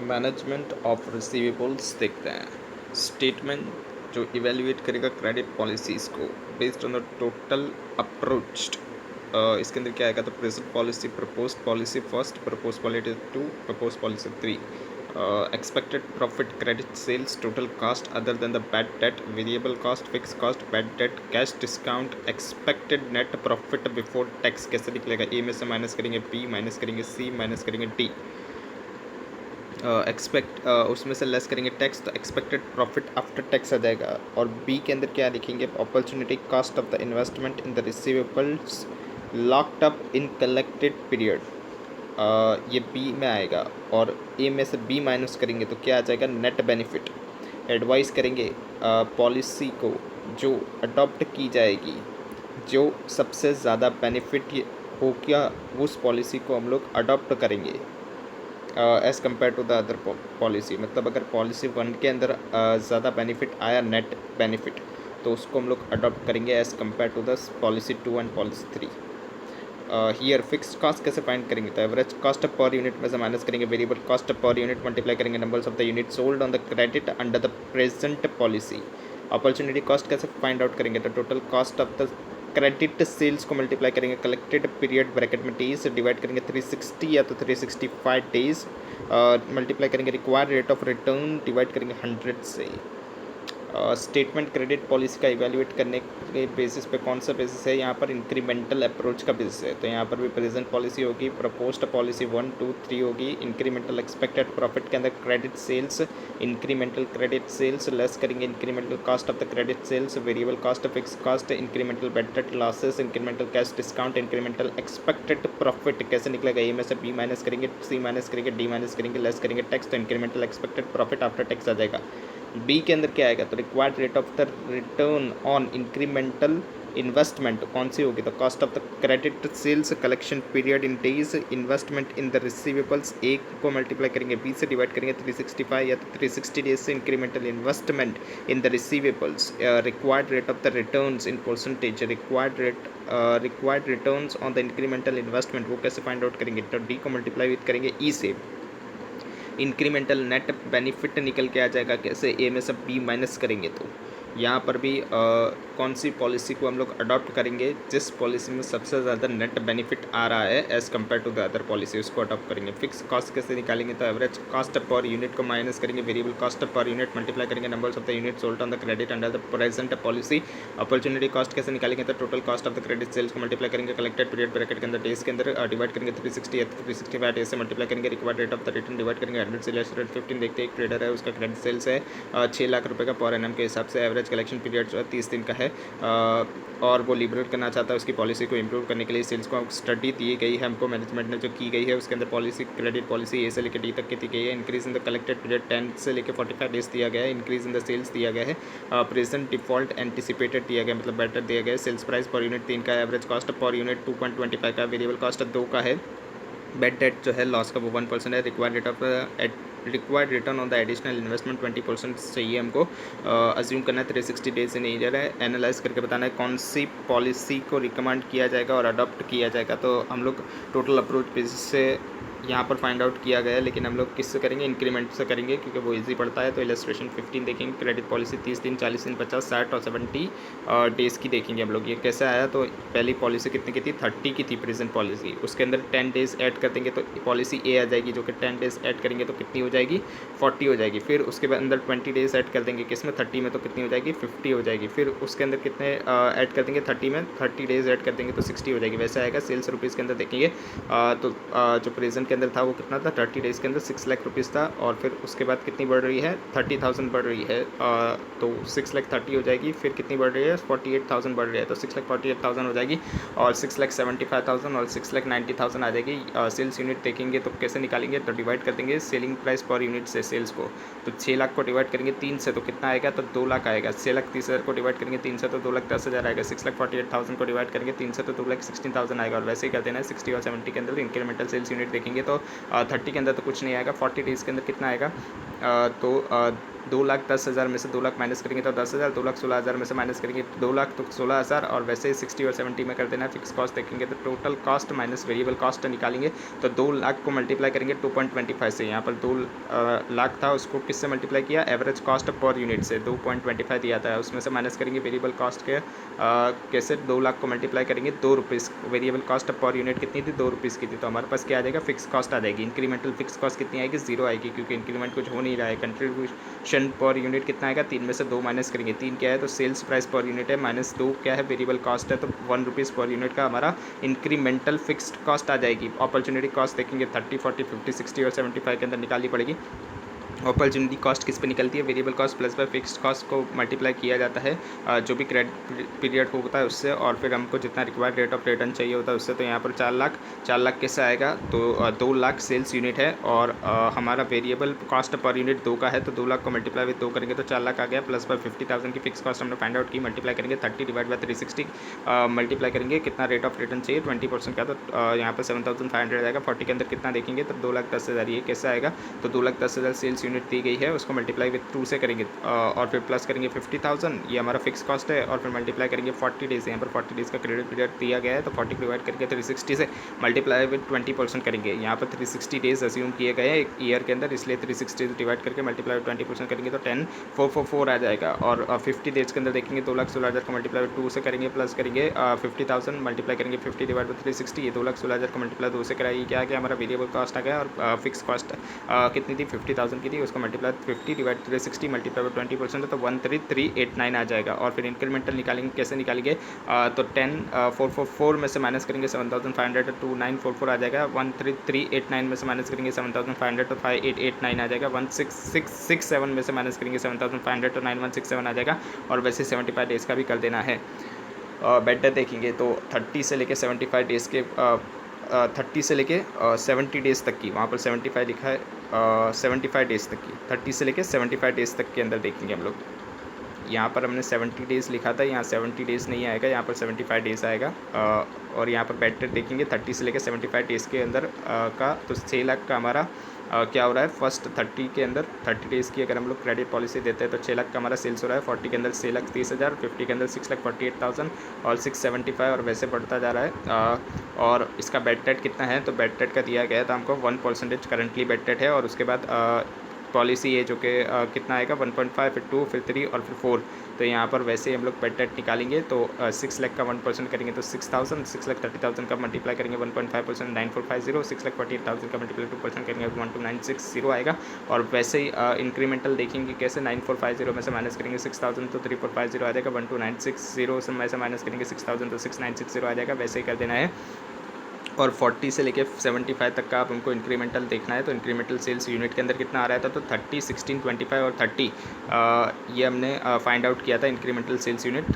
Management of receivables देखते हैं। Statement जो इवेल्युएट करेगा क्रेडिट पॉलिसीज़ को based on the total approach. इसके अंदर क्या आएगा, तो present policy, propose policy first, propose policy two, propose policy three, expected profit, credit sales, total cost other than the bad debt, variable cost, fixed cost, bad debt, cash discount, expected net profit before tax कैसे निकलेगा, A में से minus करेंगे B, minus करेंगे C, minus करेंगे D, expect उसमें से less करेंगे टैक्स, तो एक्सपेक्टेड प्रॉफिट आफ्टर टैक्स आ जाएगा। और बी के अंदर क्या लिखेंगे, opportunity cost of the investment in the receivables locked up in collected period, ये बी में आएगा। और ए में से बी माइनस करेंगे तो क्या आ जाएगा, नेट बेनिफिट। एडवाइस करेंगे पॉलिसी को जो अडॉप्ट की जाएगी, जो सबसे ज़्यादा बेनिफिट हो, क्या उस पॉलिसी को हम लोग अडॉप्ट करेंगे as compare to the other policy. मतलब अगर पॉलिसी वन के अंदर ज़्यादा बेनिफिट आया, नेट बेनिफिट, तो उसको हम लोग अडॉप्ट करेंगे as compare to the policy two and policy three. Here fix cost कैसे फाइंड करेंगे, तो एवरेज कॉस्ट पर यूनिट में से माइनस करेंगे variable cost per unit, multiply करेंगे numbers of the unit sold on the credit under the present policy. Opportunity cost कैसे find out करेंगे, तो total cost of the credit sales को multiply करेंगे collected period bracket में days divide करेंगे 360 या तो 365 डेज, मल्टीप्लाई करेंगे required rate of return divide करेंगे 100 से। स्टेटमेंट क्रेडिट पॉलिसी का इवैल्यूएट करने के बेसिस पे कौन सा बेसिस है, यहाँ पर इंक्रीमेंटल अप्रोच का बेसिस है। तो यहाँ पर भी प्रेजेंट पॉलिसी होगी, प्रपोज्ड पॉलिसी 1 2 3 होगी। इंक्रीमेंटल एक्सपेक्टेड प्रॉफिट के अंदर credit sales, incremental credit sales less करेंगे incremental cost of the credit sales, variable cost, fix cost, incremental bad debt losses, incremental cash discount, incremental expected profit कैसे निकलेगा, A में से B minus करेंगे, C minus करेंगे, D minus करेंगे, less करेंगे tax, तो incremental expected profit after tax आ जाएगा। बी के अंदर क्या आएगा, तो required rate of the return on incremental investment कौन सी होगी, तो cost of the credit sales collection period in days investment in the receivables, एक को मल्टीप्लाई करेंगे बी से डिवाइड करेंगे 365 या तो 360 डेज से incremental investment in the receivables, required rate of the returns in percentage, required returns on the incremental investment, वो कैसे फाइंड आउट करेंगे, तो डी को मल्टीप्लाई विथ करेंगे ई से। इंक्रीमेंटल नेट बेनिफिट निकल के आ जाएगा कैसे, ए में से बी माइनस करेंगे तो यहाँ पर भी कौन सी पॉलिसी को हम लोग अडॉप्ट करेंगे, जिस पॉलिसी में सबसे ज़्यादा नेट बेनिफिट आ रहा है as compare to the other policy, उसको अडॉप्ट करेंगे। फिक्स कॉस्ट कैसे निकालेंगे, तो एवरेज कॉस्ट पर यूनिट को माइनस करेंगे variable cost per unit, multiply करेंगे numbers of the unit sold on the credit under the present policy. Opportunity cost कैसे निकालेंगे, तो total cost of the credit sales को मल्टीप्लाई करेंगे collected period bracket के अंदर डेज के अंदर डिवाइड करेंगे 360 या 365 डेज से मल्टीप्लाई करेंगे required rate of the return divide करेंगे 100 से लेस रेट 15। देखते हैं एक ट्रेडर है, उसका क्रेडिट सेल्स है 6 लाख रुपए का पर एनम के हिसाब से, एवरेज कलेक्शन पीरियड जो है 30 दिन का है, और वो लिबरेट करना चाहता है उसकी पॉलिसी को इंप्रूव करने के लिए। सेल्स को स्टडी दी गई है हमको, मैनेजमेंट ने जो की गई है उसके अंदर पॉलिसी क्रेडिट पॉलिसी ए से लेकर डी तक की दी गई है। Increase in the collected period 10 से लेकर 45 डेज दिया गया है। इंक्रीज इन द सेल्स दिया गया है, प्रेजेंट डिफॉल्ट एंटिसिपेटेड दिया गया, मतलब बेटर दिया गया है। सेल्स प्राइस पर यूनिट 3 का, एवरेज कॉस्ट पर यूनिट 2.25 का, वेरिएबल कॉस्ट 2 का है। बेड डेट जो है लॉस का वो 1% है। Required rate of required return on the additional investment 20% चाहिए हमको। अज्यूम करना है 360 डेज इन ईयर है। एनालाइज करके बताना है कौन सी पॉलिसी को रिकमेंड किया जाएगा और अडॉप्ट किया जाएगा। तो हम लोग टोटल अप्रोच बेसिस से यहाँ पर फाइंड आउट किया गया है, लेकिन हम लोग किससे करेंगे, इंक्रीमेंट से करेंगे क्योंकि वो इजी पड़ता है। तो इलस्ट्रेशन 15 देखेंगे, क्रेडिट पॉलिसी 30 दिन, 40 दिन, 50, 60 और 70 डेज़ की देखेंगे हम लोग। ये कैसे आया, तो पहली पॉलिसी कितने की थी, 30 की थी प्रेजेंट पॉलिसी, उसके अंदर 10 डेज़ ऐड कर देंगे तो पॉलिसी ए आ जाएगी, जो कि 10 डेज़ ऐड करेंगे तो कितनी हो जाएगी, 40 हो जाएगी। फिर उसके बाद अंदर 20 डेज़ ऐड कर देंगे किसमें, 30 में, तो कितनी हो जाएगी, 50 हो जाएगी। फिर उसके अंदर कितने ऐड कर देंगे 30 में, 30 डेज़ ऐड कर देंगे तो 60 हो जाएगी। वैसे आएगा सेल्स रुपीज़ के अंदर देखेंगे तो जो प्रेजेंट के अंदर था वो कितना था, 30 डेज़ के अंदर 6 लाख रुपीज़ था। और फिर उसके बाद कितनी बढ़ रही है, 30,000 बढ़ रही है, तो 6 लाख 30 हो जाएगी। फिर कितनी बढ़ रही है, 48,000 बढ़ रही है, तो 6 लाख 48,000 हो जाएगी। और 6 लाख 75,000 और 6 लाख 90,000 आ जाएगी। सेल्स यूनिट देखेंगे तो कैसे निकालेंगे, तो डिवाइड कर देंगे सेलिंग प्राइस पर यूनिट से सेल्स को। तो 6 लाख को डिवाइड करेंगे 3 से तो कितना आएगा, तो 2 लाख आएगा। 6 लाख 30,000 को डिवाइड करेंगे 3 से तो 2 लाख 10,000 आएगा। 6 लाख 48,000 को डिवाइड करेंगे 3 से तो 2 लाख 16,000 आएगा। और वैसे ही कर देना है 60 और 70 के अंदर इंक्रीमेंटल सेल्स यूनिट देखेंगे तो 30 के अंदर तो कुछ नहीं आएगा। 40 डेज़ के अंदर कितना आएगा, तो 2,10,000 में से 2 लाख माइनस करेंगे तो 10,000, 2,16,000 में से माइनस करेंगे 2 लाख तो 16,000, और वैसे ही 60 और 70 में कर देना है। फिक्स कॉस्ट देखेंगे तो total cost minus variable cost निकालेंगे तो 2 लाख को मल्टीप्लाई करेंगे 2.25 से। यहाँ पर 2 लाख था, उसको किससे मल्टीप्लाई किया, एवरेज कॉस्ट पर यूनिट से 2.25 दिया था, उसमें से माइनस करेंगे वेरिएबल कॉस्ट के कैसे 2 लाख को मल्टीप्लाई करेंगे 2 rupees. Variable cost per unit कितनी थी, 2 रुपीज़ की थी, तो हमारे पास क्या आ जाएगा, फिक्स कॉस्ट आ जाएगी। इंक्रीमेंटल फिक्स कॉस्ट कितनी आएगी, 0 आएगी, क्योंकि इंक्रीमेंट कुछ हो नहीं रहा है। कंट्रीब्यूशन पर यूनिट कितना आएगा, 3 में से 2 माइनस करेंगे, 3 क्या है तो सेल्स प्राइस पर यूनिट है, माइनस 2 क्या है वेरिएबल कॉस्ट है, तो 1 रुपीज़ पर यूनिट का हमारा इंक्रीमेंटल फिक्स्ड कॉस्ट आ जाएगी। अपॉर्चुनिटी कॉस्ट देखेंगे 30, 40, 50, 60 और 75 के अंदर निकालनी पड़ेगी। अपॉर्चुनिटी कॉस्ट किस पे निकलती है, variable cost plus by fixed cost को मल्टीप्लाई किया जाता है जो भी क्रेडिट पीरियड होता है उससे, और फिर हमको जितना रिक्वायर्ड रेट ऑफ रिटर्न चाहिए होता है उससे। तो यहाँ पर 4 लाख कैसे आएगा, तो 2 लाख सेल्स यूनिट है, और हमारा वेरिएबल कॉस्ट पर यूनिट 2 का है, तो 2 लाख को मल्टीप्लाई विद 2 करेंगे तो 4 लाख आ गया, प्लस बाय 50,000 की फिक्स कॉस्ट हमने फाइंड आउट की, मल्टीप्लाई करेंगे 30 डिवाइड बाय 360, मल्टीप्लाई करेंगे कितना रेट ऑफ रिटर्न चाहिए 20% का, तो यहाँ पर 7,500 आएगा। 40 के अंदर कितना देखेंगे तो 2,10,000, ये कैसे आएगा, तो 2,10,000 सेल्स यूनिट दी गई है, उसको मल्टीप्लाई विद 2 से करेंगे और फिर प्लस करेंगे 50,000, ये हमारा फिक्स कॉस्ट है, और फिर मल्टीप्लाई करेंगे 40 डेज, यहाँ पर 40 डेज़ का क्रेडिट पीरियड दिया गया है, तो 40 डिवाइड करके 360 से मल्टीप्लाई विद 20% करेंगे। यहाँ पर 360 डेज अज्यूम किए गए हैं एक ईयर के अंदर, इसलिए 360 डिवाइड करके मल्टीप्लाई विद 20% करेंगे तो 10,444 आ जाएगा। और 50 डेज के अंदर देखेंगे 2,16,000 का मल्टीप्लाई विद 2 से करेंगे, प्लस करेंगे 50,000 मल्टीप्लाई करेंगे 50 डिवाइड विद 360, ये 2,16,000 का मल्टीप्लाई 2 से कराइए, क्या आ गया हमारा वेरिएबल कॉस्ट आ गया, और फिक्स कॉस्ट कितनी थी 50,000 की थी, उसको मल्टीप्लाई 50 डिवाइड 360 मल्टीप्लाई 20% तो 13,389 आ जाएगा। और फिर इंक्रीमेंटल निकालेंगे, कैसे निकालेंगे, तो 10,444 में से माइनस करेंगे 7,500 तो 2,944 आ जाएगा, 13,389 में से माइनस करेंगे 7,500 तो 5,889 आ जाएगा, 16,667 में से माइनस करेंगे 7,500 तो 9,167 आ जाएगा। और वैसे 75 डेज़ का भी कर देना है। बेटर देखेंगे तो 30 से लेके 75 डेज़ के 30 से लेके 70 डेज़ तक की, वहाँ पर 75 लिखा है, 75 डेज़ तक की, 30 से लेके 75 डेज़ तक के अंदर देखेंगे हम लोग। यहाँ पर हमने 70 डेज़ लिखा था, यहाँ 70 डेज़ नहीं आएगा, यहाँ पर 75 डेज़ आएगा। और यहाँ पर बेटर देखेंगे 30 से लेकर 75 डेज़ के अंदर का, तो 6 लाख का हमारा क्या हो रहा है, फर्स्ट 30 के अंदर 30 डेज़ की अगर हम लोग क्रेडिट पॉलिसी देते हैं तो 6 लाख का हमारा सेल्स हो रहा है, 40 के अंदर 6,30,000, 50 के अंदर 6,48,000 और 675, और वैसे बढ़ता जा रहा है। और इसका बेड डेट कितना है, तो बेड डेट का दिया गया था हमको 1% करंटली बेड डेट है, और उसके बाद पॉलिसी है जो कि कितना आएगा 1.5, फिर 2, फिर 3 और फिर 4। तो यहाँ पर वैसे ही हम लोग बेड डेट निकालेंगे तो 6 लाख का 1% करेंगे तो 6,000, 6,30,000 का मल्टीप्लाई करेंगे 1.5% 9,450, 6,48,000 का मल्टीप्लाई 2% करेंगे 12,960 आएगा। और वैसे ही इंक्रीमेंटल देखेंगे कैसे, 9,450 में से माइनस करेंगे 6,000 तो 3,450 आ जाएगा, 12,960 में से माइनस करेंगे 6,000 तो 6,960 आ जाएगा, वैसे ही कर देना है। और 40 से लेके 75 तक का आप हमको इंक्रीमेंटल देखना है, तो इंक्रीमेंटल सेल्स यूनिट के अंदर कितना आ रहा था, तो 30, 16, 25 और 30 ये हमने फाइंड आउट किया था इंक्रीमेंटल सेल्स यूनिट,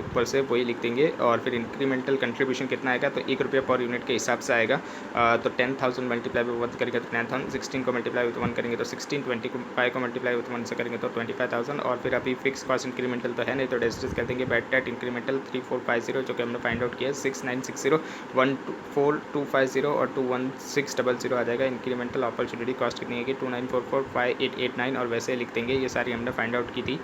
ऊपर से वही लिख देंगे। और फिर इंक्रीमेंटल कंट्रीब्यूशन कितना आएगा, तो 1 रुपया पर यूनिट के हिसाब से आएगा। तो 10,000 मल्टीप्लाई विद 1 करेंगे तो 10,000, 16 को मल्टीप्लाई विद 1 करेंगे तो 16, 25 को मल्टीप्लाई विद 1 से करेंगे तो 25,000। और फिर अभी फिक्स कॉस्ट इंक्रीमेंटल तो है नहीं, तो डिस्कस कर देंगे बेड डेट इंक्रीमेंटल 3,450 जो कि हमने फाइंड आउट किया है, 6,960, 1,4,250 और 2,16,00 आ जाएगा। इंक्रीमेंटल अपॉर्चुनिटी कॉस्ट कितनी है कि 2,944, 5,889 और वैसे लिख देंगे, ये सारी हमने फाइंड आउट की थी।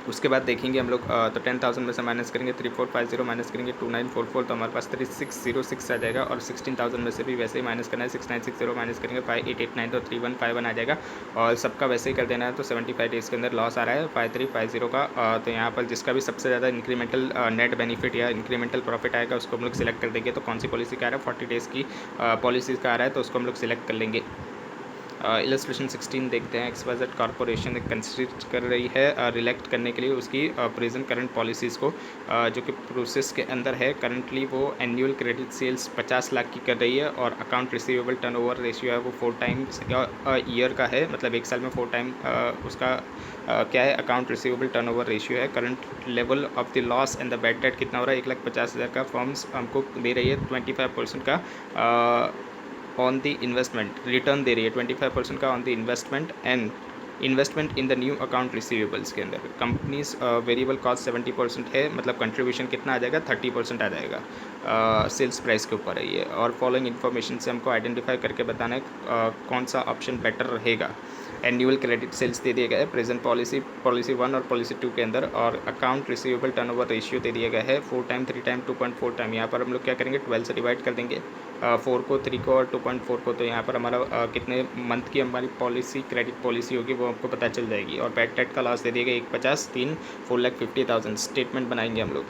उसके बाद देखेंगे हम लोग तो 10,000 में से माइनस करेंगे 3,450 माइनस करेंगे 2,944 तो हमारे पास 3,606 आ जाएगा। और 16,000 में से भी वैसे ही माइनस करना है, 6,960 माइनस करेंगे 5,889 तो 3,151 आ जाएगा। और सबका वैसे ही कर देना है, तो 75 डेज़ के अंदर लॉस आ रहा है 5,350 का। तो यहाँ पर जिसका भी सबसे ज़्यादा इंक्रीमेंटल नेट बेनिफिट या इंक्रीमेंटल प्रॉफिट आएगा उसको हम लोग सिलेक्ट कर देंगे। तो कौन सी पॉलिसी का आ रहा है, 40 डेज़ की पॉलिसी का आ रहा है, तो उसको हम लोग सिलेक्ट कर लेंगे। इलस्ट्रेशन 16 देखते हैं। XYZ कॉर्पोरेशन कंसिडर कर रही है रिलेक्ट करने के लिए उसकी प्रेजेंट करंट पॉलिसीज़ को, जो कि प्रोसेस के अंदर है। करंटली वो एनुअल क्रेडिट सेल्स 50 लाख की कर रही है और अकाउंट रिसीवेबल टर्नओवर रेशियो है वो 4 टाइम्स ईयर का है, मतलब एक साल में 4 टाइम उसका क्या है अकाउंट रिसीवेबल टर्नओवर रेशियो है। Current level of the loss and the bad debt कितना हो रहा है, 1,50,000 का फॉर्म्स हमको दे रही है। 25% का ऑन द इन्वेस्टमेंट रिटर्न दे रही है, 25% का on the investment and investment in the new account receivables के अंदर। कंपनीज वेरिएबल कॉस्ट 70% है, मतलब कंट्रीब्यूशन कितना आ जाएगा 30% आ जाएगा। सेल्स प्राइस के ऊपर है ये। और फॉलोइंग इन्फॉर्मेशन से हमको आइडेंटिफाई करके बताना है कौन सा ऑप्शन बेटर रहेगा। एनुअल क्रेडिट सेल्स दे दिया गया है प्रेजेंट पॉलिसी 1 और पॉलिसी 2 के अंदर। और अकाउंट रिसीवेबल टर्नओवर रेशियो दे दिया गया है 4 टाइम 3 टाइम 2.4 टाइम। यहाँ पर हम लोग क्या करेंगे 12 से डिवाइड कर देंगे 4 को 3 को और 2.4 को। तो यहाँ पर हमारा कितने मंथ की हमारी पॉलिसी क्रेडिट पॉलिसी होगी वो आपको पता चल जाएगी। और बैड डेट का लॉस दे दिया गया 150 3 4,50,000। स्टेटमेंट बनाएंगे हम लोग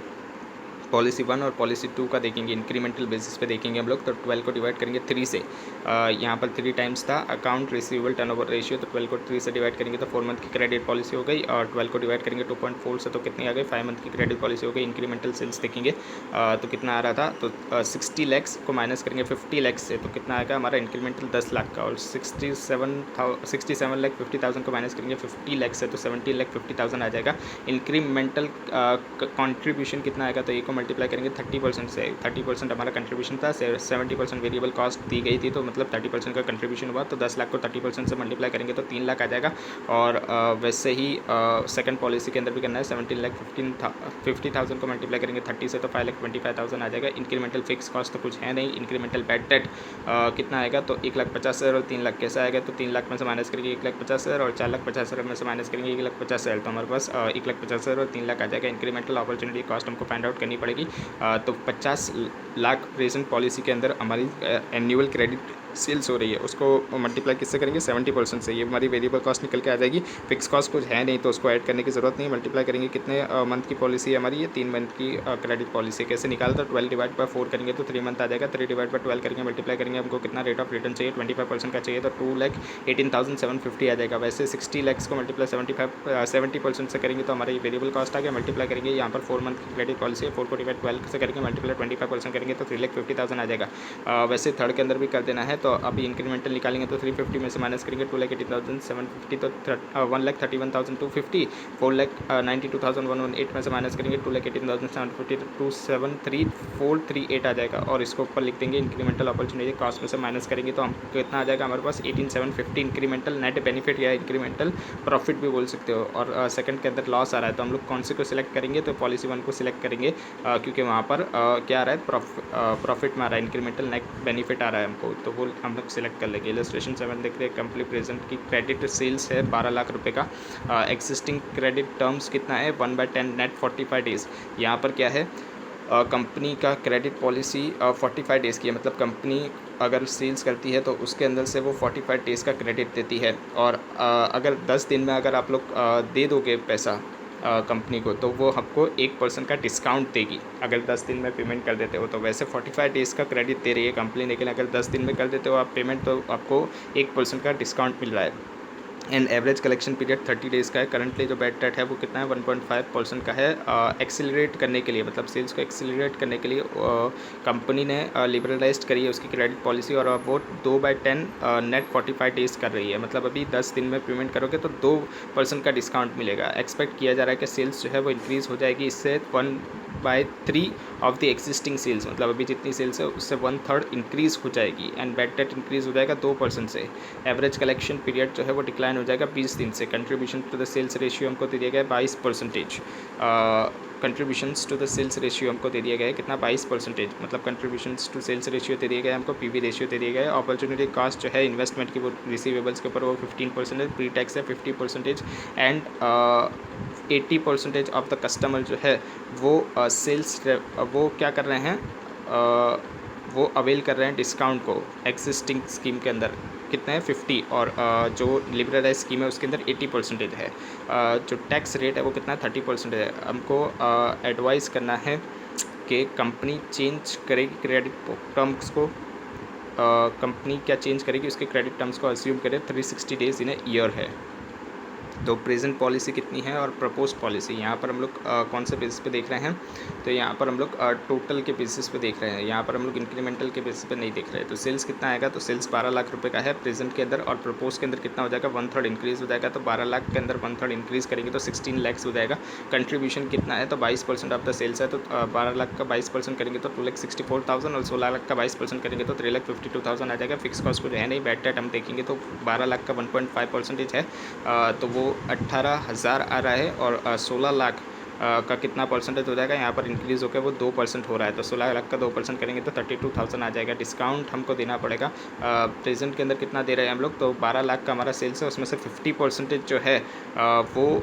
पॉलिसी 1 और पॉलिसी 2 का देखेंगे इंक्रीमेंटल बेसिस पे देखेंगे हम लोग। तो 12 को डिवाइड करेंगे 3 से। यहाँ पर 3 टाइम्स था अकाउंट रिसीवेबल टर्नओवर रेशियो, तो 12 को 3 से डिवाइड करेंगे तो 4 मंथ की क्रेडिट पॉलिसी हो गई। और 12 को डिवाइड करेंगे 2.4 से तो कितनी आ गई 5 मंथ की क्रेडिट पॉलिसी हो गई। इंक्रीमेंटल सेल्स देखेंगे तो कितना आ रहा था, तो 60 लैक्स को माइनस करेंगे 50 लैक्स से तो कितना आएगा हमारा इंक्रीमेंटल 10 लाख का। और 67,50,000 को माइनस करेंगे 50 लैक्स से तो 17,50,000 आ जाएगा। इंक्रीमेंटल कॉन्ट्रीब्यूशन कितना आएगा, तो ये को मल्टीप्लाई करेंगे 30% से। 30% हमारा कंट्रीब्यूशन था, 70% वेरिएबल कॉस्ट दी गई थी, तो मतलब 30% का कंट्रीब्यूशन हुआ। तो 10 लाख को 30% से मल्टीप्लाई करेंगे तो 3 लाख आ जाएगा। और वैसे ही सेकंड पॉलिसी के अंदर भी करना है 17,50,000 को मल्टीप्लाई करेंगे 30 से तो 5,25,000 आ जाएगा। इंक्रीमेंटल फिक्स कॉस्ट तो कुछ है नहीं। इंक्रीमेंटल बैड डेट कितना आएगा, तो 1,50,000 और 3 लाख कैसा आएगा, तो 3 लाख में से माइनस करेंगे 1,50,000 और 4,50,000 में से माइनस करेंगे 1,50,000। तो हमारे पास 1,50,000 और 3 लाख आ जाएगा। इंक्रीमेंटल अपॉर्चुनिटी कॉस्ट हमको फाइंड आउट करनी पड़ेगी। तो 50 लाख प्रेजेंट पॉलिसी के अंदर हमारी एनुअल क्रेडिट सेल्स हो रही है, उसको मल्टीप्लाई किससे करेंगे 70% से। ये हमारी वेरिएबल कॉस्ट निकल के आ जाएगी। फिक्स कॉस्ट कुछ है नहीं तो उसको ऐड करने की ज़रूरत नहीं। मल्टीप्लाई करेंगे कितने मंथ की पॉलिसी है हमारी, ये 3 मंथ की क्रेडिट पॉलिसी। कैसे निकालता, 12 डिवाइड बाय 4 करेंगे तो 3 मंथ आ जाएगा। 3 डिवाइड बाय 12 करेंगे मल्टीप्लाई करेंगे, हमको कितना रेट ऑफ रिटर्न चाहिए 25% का चाहिए, तो 2,18,750 आ जाएगा। वैसे 60 लैक्स को मल्टीप्लाई 70% से करेंगे तो हमारा ये वेरिएबल कॉस्ट आ गया। मल्टीप्लाई करेंगे यहाँ पर 4 मंथ की क्रेडिट पॉलिसी है, 4 को डिवाइड 12 से करेंगे मल्टीप्लाई 25% करेंगे तो 3,50,000 आ जाएगा। वैसे थर्ड के अंदर भी कर देना है। तो अभी इंक्रीमेंटल निकालेंगे तो 350 में से माइनस करेंगे 2,18,750 तो 1,31,250। 4,92,118 में से माइनस करेंगे 2,18,750 तो 273,438 आ जाएगा। और इसको ऊपर लिख देंगे इंक्रीमेंटल अपॉर्चुनिटी कॉस्ट में से माइनस करेंगे तो हमको कितना आ जाएगा हमारे पास 18,750 इंक्रीमेंटल नेट बेनिफिट या इंक्रीमेंटल प्रॉफिट भी बोल सकते हो। और सेकंड के अंदर लॉस आ रहा है तो हम लोग कौन से को सिलेक्ट करेंगे, तो पॉलिसी 1 को सिलेक्ट करेंगे क्योंकि वहाँ पर क्या आ रहा है प्रॉफिट में आ रहा है, इंक्रीमेंटल नेट बेनिफिट आ रहा है हमको, तो वो हम लोग सिलेक्ट कर लेंगे। इलस्ट्रेशन 7 देख रहे हैं कंपनी प्रेजेंट की क्रेडिट सेल्स है 12 लाख रुपए का। एक्सिस्टिंग क्रेडिट टर्म्स कितना है 1/10 नेट 45 डेज़। यहाँ पर क्या है कंपनी का क्रेडिट पॉलिसी 45 डेज़ की है, मतलब कंपनी अगर सेल्स करती है तो उसके अंदर से वो 45 डेज़ का क्रेडिट देती है। और अगर 10 दिन में अगर आप लोग दे दोगे पैसा कंपनी को तो वो आपको 1% का डिस्काउंट देगी अगर 10 दिन में पेमेंट कर देते हो। तो वैसे 45 डेज़ का क्रेडिट दे रही है कंपनी, लेकिन अगर 10 दिन में कर देते हो आप पेमेंट तो आपको 1% का डिस्काउंट मिल रहा है। And average collection period 30 days का है। करंटली जो बैड डेट है वो कितना है 1.5% का है। एक्सीलरेट करने के लिए मतलब सेल्स को एक्सीलरेट करने के लिए कंपनी ने लिबरलाइज करी है उसकी क्रेडिट पॉलिसी और वो 2/10 नेट 45 डेज़ कर रही है। मतलब अभी 10 दिन में पेमेंट करोगे तो 2% का डिस्काउंट मिलेगा। एक्सपेक्ट किया जा रहा है कि सेल्स जो है वो इंक्रीज़ हो जाएगी इससे 1/3 ऑफ द एक्जिस्टिंग सेल्स, मतलब अभी जितनी सेल्स है उससे 1/3 इंक्रीज़ हो जाएगी। एंड बैड डेट इंक्रीज़ हो जाएगा 2% से। एवरेज कलेक्शन पीरियड जो है वो डिक्लाइन हो जाएगा 20 दिन से। Contribution to the sales ratio हमको दे दिया गया है 22%। Contributions to the sales ratio हमको दे दिया गया है कितना 22%, मतलब कंट्रीब्यूशंस टू सेल्स रेशियो दे दिया गया है हमको, पीवी रेशियो दे दिया गया है। अपॉर्चुनिटी कॉस्ट जो है इन्वेस्टमेंट की वो रिसीवेबल्स के ऊपर वो 15%, प्री टैक्स है 50%। एंड 80% ऑफ द कस्टमर जो है वो सेल्स वो क्या कर रहे हैं वो अवेल कर रहे हैं डिस्काउंट को एग्जिस्टिंग स्कीम के अंदर कितना है 50 और जो लिबरलाइज स्कीम है उसके अंदर 80% है। जो टैक्स रेट है वो कितना 30% है। हमको एडवाइस करना है कि कंपनी चेंज करेगी क्रेडिट टर्म्स को। कंपनी क्या चेंज करेगी उसके क्रेडिट टर्म्स को अस्यूम करें 360 डेज़ इन ए ईयर है। तो प्रेजेंट पॉलिसी कितनी है और प्रपोज्ड पॉलिसी यहाँ पर हम लोग कौन से बेसिस पे देख रहे हैं, तो यहाँ पर हम लोग टोटल के बेसिस पे देख रहे हैं। यहाँ पर हम लोग इंक्रीमेंटल के बेसिस पे नहीं देख रहे हैं। तो सेल्स कितना आएगा, तो सेल्स 12 लाख रुपए का है प्रेजेंट के अंदर और प्रपोज के अंदर कितना हो जाएगा 1/3 इंक्रीज़ हो जाएगा। तो 12 लाख के अंदर 1/3 इंक्रीज़ करेंगे तो 16 लैक्स हो जाएगा। कंट्रीब्यूशन कितना है, तो 22% ऑफ द सेल्स है, तो 12 लाख का 22% करेंगे तो 2,64,000 और 16 लाख का 22% करेंगे तो 3,52,000 आ जाएगा। फिक्स कॉस्ट कुछ है नहीं। बैड डेट हम देखेंगे तो 12 लाख का 1.5% है, तो वो 18,000 आ रहा है और 16 लाख का कितना परसेंटेज हो जाएगा, यहाँ पर इंक्रीज़ होकर वो 2% हो रहा है, तो 16 लाख का 2% करेंगे तो 32,000 आ जाएगा। डिस्काउंट हमको देना पड़ेगा, प्रेजेंट के अंदर कितना दे रहे हैं हम लोग, तो 12 लाख का हमारा सेल्स है, उसमें से 50% जो है वो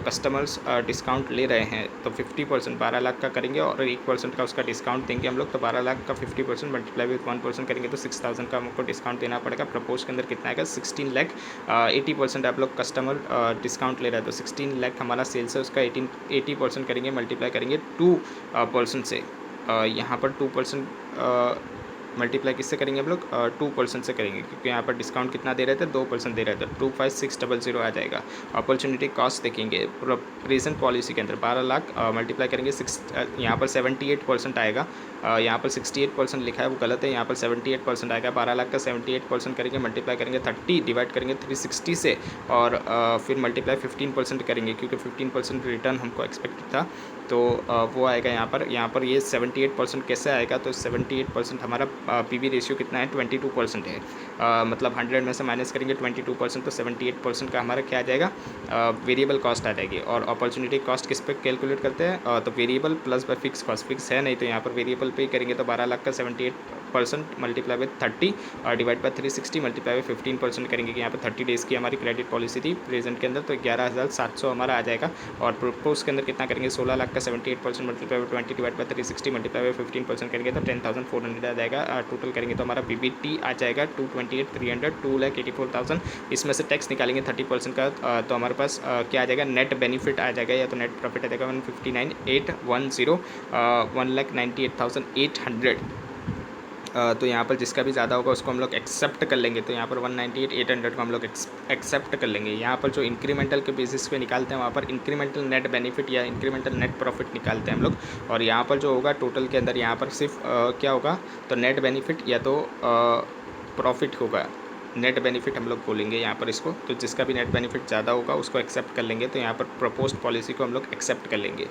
कस्टमर्स डिस्काउंट ले रहे हैं, तो 50% 12 लाख का करेंगे और 1% का उसका डिस्काउंट देंगे हम लोग, तो 12 लाख का 50% मल्टीप्लाई विथ 1% करेंगे तो 6,000 का हमको डिस्काउंट देना पड़ेगा। प्रपोज के अंदर कितना आएगा 16 लाख, 80% आप लोग कस्टमर डिस्काउंट ले रहा है, तो 16 लाख हमारा सेल्स है, उसका 80% करेंगे, मल्टीप्लाई करेंगे 2% से, यहाँ पर 2% मल्टीप्लाई किससे करेंगे हम लोग, 2% से करेंगे, क्योंकि यहाँ पर डिस्काउंट कितना दे रहे थे, 2% दे रहे थे, 25,600 आ जाएगा। अपॉर्चुनिटी कॉस्ट देखेंगे प्रेजेंट पॉलिसी के अंदर 12 लाख मल्टीप्लाई करेंगे यहाँ पर 78% आएगा, यहाँ पर 68% लिखा है वो गलत है, यहाँ पर 78% आएगा। 12 लाख का 78% करेंगे, मल्टीप्लाई करेंगे 30 डिवाइड करेंगे 360 से, और फिर मल्टीप्लाई 15% करेंगे, क्योंकि 15% रिटर्न हमको एक्सपेक्ट था, तो वो आएगा यहाँ पर ये 78% कैसे आएगा, तो 78% हमारा पीवी रेशियो कितना है, 22% है, मतलब 100 में से माइनस करेंगे 22%, तो 78% का हमारा क्या आ जाएगा, वेरिएबल कॉस्ट आ जाएगी। और अपॉर्चुनिटी कॉस्ट किस पे कैलकुलेट करते हैं, तो variable plus by fix cost, fix है नहीं तो यहाँ पर वेरिएबल पे करेंगे, तो 12 लाख का 78% मल्टीप्लाई बाय 30 और डिवाइड बाय 360 मल्टीप्लाई बाय 15% करेंगे, कि यहाँ पर 30 डेज़ की हमारी क्रेडिट पॉलिसी थी प्रेजेंट के अंदर, तो 11,700 हमारा आ जाएगा। और प्रोपोज के अंदर कितना करेंगे, 16 लाख का 78% multiply by 20 divide by 360 multiply by 15% करेंगे तो 10,400 आ जाएगा। टोटल करेंगे तो हमारा PBT आ जाएगा 228,300, 2,84,000। इसमें से टैक्स निकालेंगे 30% का, तो हमारे पास क्या आ जाएगा, नेट बेनिफिट आ जाएगा, या तो नेट प्रॉफिट आ जाएगा 159,810, 1,98,800। तो यहाँ पर जिसका भी ज़्यादा होगा उसको हम लोग एक्सेप्ट कर लेंगे, तो यहाँ पर 198,800 को हम लोग एक्सेप्ट कर लेंगे। यहाँ पर जो इंक्रीमेंटल के बेसिस पे निकालते हैं वहाँ पर इंक्रीमेंटल नेट बेनिफिट या इंक्रीमेंटल नेट प्रॉफिट निकालते हैं हम लोग, और यहाँ पर जो होगा टोटल के अंदर यहाँ पर सिर्फ क्या होगा, तो नेट बेनिफिट या तो प्रॉफिट होगा, नेट बेनिफिट हम लोग बोलेंगे यहाँ पर इसको, तो जिसका भी नेट बेनिफिट ज़्यादा होगा उसको एक्सेप्ट कर लेंगे, तो यहाँ पर प्रपोज्ड पॉलिसी को हम लोग एक्सेप्ट कर लेंगे।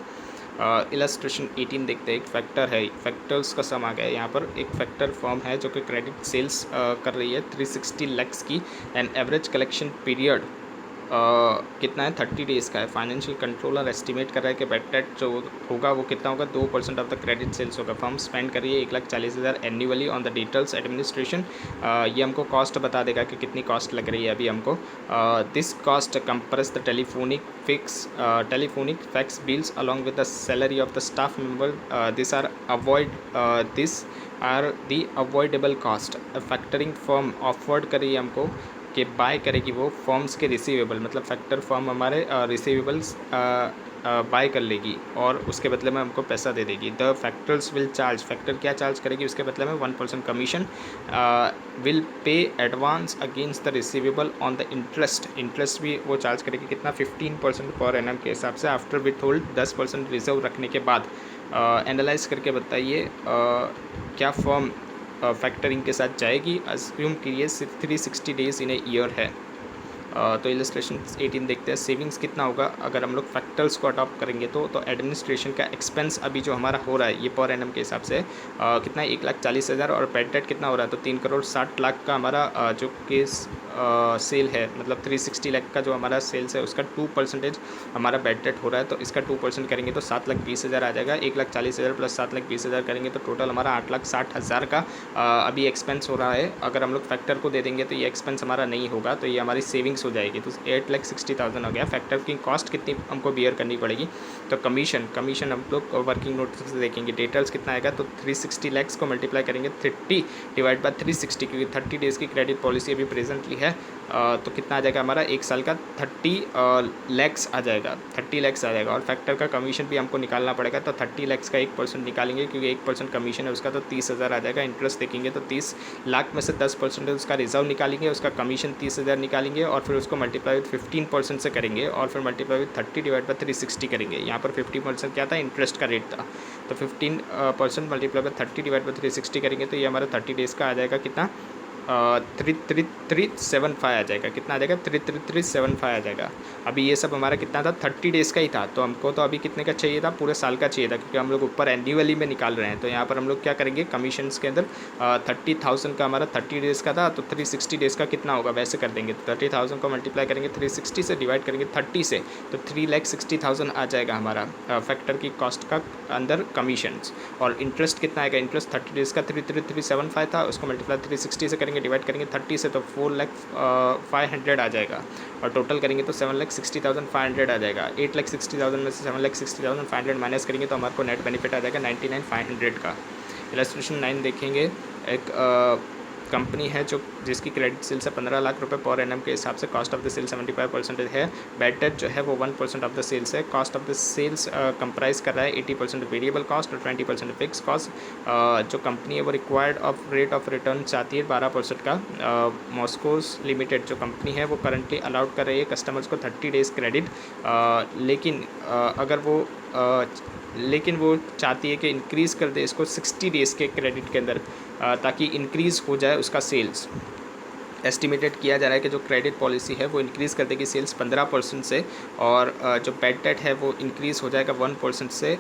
इलस्ट्रेशन 18 देखते हैं, एक फैक्टर है, फैक्टर्स का सम आ गया है। यहाँ पर एक फैक्टर फर्म है जो कि क्रेडिट सेल्स कर रही है 360 लैक्स की, एंड एवरेज कलेक्शन पीरियड कितना है, 30 डेज़ का है। फाइनेंशियल कंट्रोलर एस्टिमेट कर रहा है कि बैड डेट जो होगा वो कितना होगा, 2% ऑफ द क्रेडिट सेल्स होगा। फर्म स्पेंड कर रही है 1,40,000 annually on the details administration. ये हमको कॉस्ट बता देगा कि कितनी कॉस्ट लग रही है अभी हमको। This cost compress the telephonic fax bills along with the salary of the staff member. This are the avoidable cost. Factoring firm offered कर रही है हमको कि बाय करेगी वो फॉर्म्स के रिसीवेबल, मतलब फैक्टर फॉर्म हमारे रिसीवेबल्स बाय कर लेगी और उसके बदले में हमको पैसा दे देगी। The factors will charge, factor क्या चार्ज करेगी उसके बदले में 1% commission. Will pay advance against the receivable on the interest भी वो चार्ज करेगी, कितना 15% पर एनम के हिसाब से, आफ्टर विथ होल्ड 10% रिजर्व रखने के बाद। एनालाइज करके बताइए क्या फर्म फैक्टरिंग के साथ जाएगी। अज्यूम कीजिए 360 डेज़ इन ए ईयर है। तो इलस्ट्रेशन 18 देखते हैं, सेविंग्स कितना होगा अगर हम लोग फैक्टर्स को अडॉप्ट करेंगे तो एडमिनिस्ट्रेशन का एक्सपेंस अभी जो हमारा हो रहा है ये पर एनम के हिसाब से कितना है, 1,40,000, और बैड डेट कितना हो रहा है, तो 3,60,00,000 का हमारा जो केस सेल है, मतलब 360 लाख का जो हमारा सेल्स है उसका 2% हमारा बैड डेट हो रहा है, तो इसका 2% करेंगे तो 7,20,000 आ जाएगा। 1,40,000 प्लस 7,20,000 करेंगे तो टोटल हमारा 8,60,000 का अभी एक्सपेंस हो रहा है। अगर हम लोग फैक्टर को दे देंगे तो ये एक्सपेंस हमारा नहीं होगा, तो ये हमारी सेविंग्स हो जाएगी, तो 8,60,000 हो गया। फैक्टर की कॉस्ट कितनी हमको बियर करनी पड़ेगी, तो कमीशन हम लोग वर्किंग नोट से देखेंगे, डिटेल्स कितना आएगा, तो 360 लाख को मल्टीप्लाई करेंगे 30 डिवाइड बाय 360, क्योंकि 30 डेज़ की क्रेडिट पॉलिसी अभी प्रेजेंटली है, तो कितना आ जाएगा हमारा एक साल का 30 लाख आ जाएगा, 30 लाख आ जाएगा। और फैक्टर का कमीशन भी हमको निकालना पड़ेगा, तो 30 लाख का 1% निकालेंगे, क्योंकि 1% कमीशन है उसका, तो 30,000 आ जाएगा। इंटरेस्ट देखेंगे तो 30 लाख में से 10% उसका रिजर्व निकालेंगे, उसका कमीशन 30,000 निकालेंगे, और फिर उसको मल्टीप्लाई विथ 15% से करेंगे, और फिर मल्टीप्लाई विथ 30 डिवाइड बाय 360 करेंगे। यहाँ पर 50% क्या था, इंटरेस्ट का रेट था, तो 15% मल्टीप्लाई बाय 30 डिवाइड बाय 360 करेंगे, तो ये हमारा 30 डेज़ का आ जाएगा कितना, 3375 आ जाएगा। कितना आ जाएगा? 3375 आ जाएगा। अभी ये सब हमारा कितना था? 30 डेज़ का ही था, तो हमको तो अभी कितने का चाहिए था? पूरे साल का चाहिए था, क्योंकि हम लोग ऊपर एन्युअली में निकाल रहे हैं। तो यहाँ पर हम लोग क्या करेंगे, कमीशंस के अंदर 30,000 का हमारा 30 डेज़ का था, तो 360 डेज़ का कितना होगा वैसे कर देंगे। तो 30,000 को मल्टीप्लाई करेंगे 360 से, डिवाइड करेंगे 30 से, तो 3,60,000 आ जाएगा हमारा फैक्टर की कॉस्ट का अंदर कमीशंस। और इंटरेस्ट कितना आएगा? इंटरेस्ट 30 डेज़ का 3375 था, उसको मल्टीप्लाई 360 से करेंगे, डिवाइड करेंगे 30 से, तो 4,500,000 आ जाएगा। और टोटल करेंगे तो 7,60,500 आ जाएगा। 8,60,000 में से 7,60,500 माइनस करेंगे तो हमारे को नेट बेनिफिट आ जाएगा 99,500 का। इलस्ट्रेशन 9 देखेंगे। एक कंपनी है जो जिसकी क्रेडिट सेल्स है 15 लाख रुपए पर एनम के हिसाब से, कॉस्ट ऑफ द सेल 75% है, बैड डेट जो है वो 1% ऑफ द सेल्स है। Cost of the sales comprise कर रहा है 80% वेरिएबल कॉस्ट और 20% फिक्स कॉस्ट। जो कंपनी है वो required of rate of return चाहती है 12% का। मॉस्कोस लिमिटेड जो कंपनी है वो करंटली अलाउड कर रही है कस्टमर्स को 30 डेज़ क्रेडिट, लेकिन वो चाहती है कि इंक्रीज़ कर दे इसको 60 डेज़ के क्रेडिट के अंदर, ताकि इंक्रीज़ हो जाए उसका सेल्स। एस्टिमेटेड किया जा रहा है कि जो क्रेडिट पॉलिसी है वो इंक्रीज़ कर देगी सेल्स 15% से, और जो बैड डेट है वो इंक्रीज़ हो जाएगा 1% से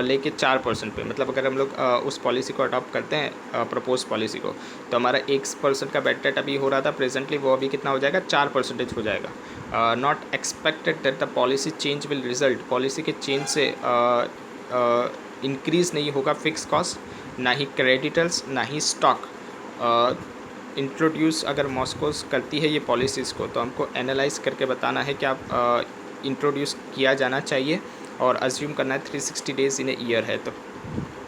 लेके 4% पे। मतलब अगर हम लोग उस पॉलिसी को अडॉप्ट करते हैं, प्रपोज पॉलिसी को, तो हमारा 1% का बैड डेट अभी हो रहा था प्रेजेंटली, वो अभी कितना हो जाएगा? 4% हो जाएगा। Not expected that the policy change will result, policy के चेंज से इंक्रीज़ नहीं होगा फिक्स कॉस्ट, ना ही क्रेडिटर्स, ना ही स्टॉक। इंट्रोड्यूस अगर मॉस्कोस करती है ये पॉलिसीज़ को, तो हमको एनालाइज करके बताना है कि आप इंट्रोड्यूस किया जाना चाहिए, और अज्यूम करना है 360 डेज़ इन ए ईयर है। तो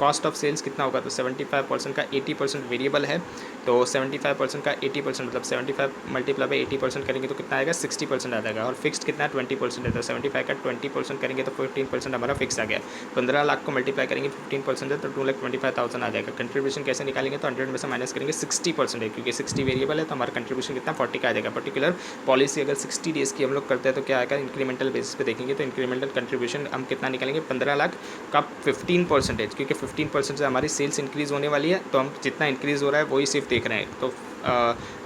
कॉस्ट ऑफ सेल्स कितना होगा? तो 75% का 80% वेरिएबल है, तो 75% का 80% मतलब 75 मल्टीप्लाई बाई 80% करेंगे तो कितना आएगा? 60% आ जाएगा। और फिक्स्ड कितना? 20% है, तो 75 का 20% करेंगे तो 15% हमारा फिक्स आ गया। 15 लाख को मल्टीप्लाई करेंगे 15% है, तो 2,25,000 आ जाएगा। कंट्रीब्यूशन कैसे निकालेंगे? तो 100 में से माइनस करेंगे 60% है, क्योंकि 60 वेरिएबल है, तो हमारा कंट्रीब्यूशन कितना? 40 का आ जाएगा। पर्टिकुलर पॉलिसी अगर 60 डेज़ की हम लोग करते हैं तो क्या आएगा? इंक्रीमेंटल बेसिस पे देखेंगे तो इंक्रीमेंटल कंट्रीब्यूशन हम कितना निकालेंगे? 15 लाख का 15%, क्योंकि 15% से हमारी सेल्स इंक्रीज़ होने वाली है, तो हम जितना इंक्रीज़ हो रहा है वही सिर्फ देख रहे हैं। तो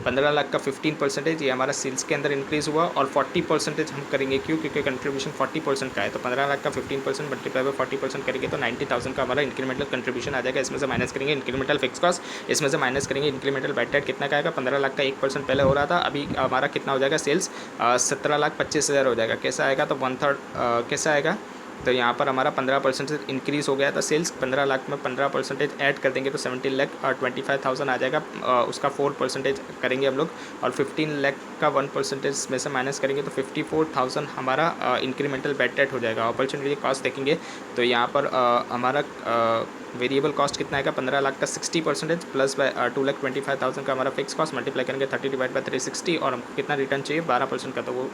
15 लाख का 15% ये हमारा सेल्स के अंदर इंक्रीज़ हुआ, और 40% हम करेंगे क्यों? क्योंकि कंट्रीब्यूशन 40% का है, तो 15 लाख का 15% मल्टीप्लाई बाई 40% करेंगे तो 90,000 का हमारा इंक्रीमेंटल कंट्रीब्यूशन आ जाएगा। इसमें से माइनस करेंगे इंक्रीमेंटल फिक्स कॉस्ट, इसमें से माइनस करेंगे इंक्रीमेंटल बैड डेट, कितना का आएगा? 15 लाख का 1% पहले हो रहा था, अभी हमारा कितना हो जाएगा? सेल्स 17,25,000 हो जाएगा। कैसा आएगा? तो 1/3 कैसा आएगा? तो यहाँ पर हमारा 15% इंक्रीज़ हो गया था सेल्स। 15 लाख में 15% ऐड कर देंगे तो 17,25,000 आ जाएगा। उसका 4% करेंगे हम लोग, और 15 लाख का 1% में से माइनस करेंगे तो 54,000 हमारा इंक्रीमेंटल बैड डेट हो जाएगा। अपॉर्चुनिटी कॉस्ट देखेंगे तो यहाँ पर हमारा वेरिएबल कॉस्ट कितना आएगा? 15 लाख का 60% प्लस 2,25,000 का हमारा फिक्स कॉस्ट, मल्टीप्लाई करेंगे 30 डिवाइड बाई 360, और हमको कितना रिटर्न चाहिए? 12% का, तो वो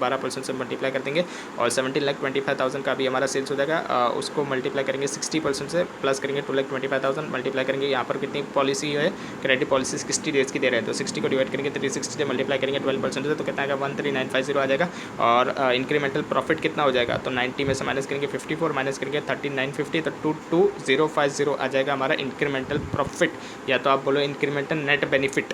12% से मल्टीप्लाई कर देंगे, और 17,25,000 का भी हमारा सेल्स हो जाएगा। उसको मल्टीप्लाई करेंगे 60% से, प्लस करेंगे 2,25,000, मल्टीप्लाई करेंगे यहाँ पर कितनी पॉलिसी है? क्रेडिट पॉलिसी 60 डेज़ की दे रहे हैं, तो 60 को डिवाइड करेंगे 360 से, मल्टीप्लाई करेंगे 12% से, तो कितना आएगा? 13,950 आ जाएगा। और इंक्रीमेंटल प्रॉफिट कितना हो जाएगा? तो 90 में से माइनस करेंगे 54, माइनस करेंगे 13,950, तो 22,050 आ जाएगा हमारा इंक्रीमेंटल प्रॉफिट, या तो आप बोलो इंक्रीमेंटल नेट बेनिफिट।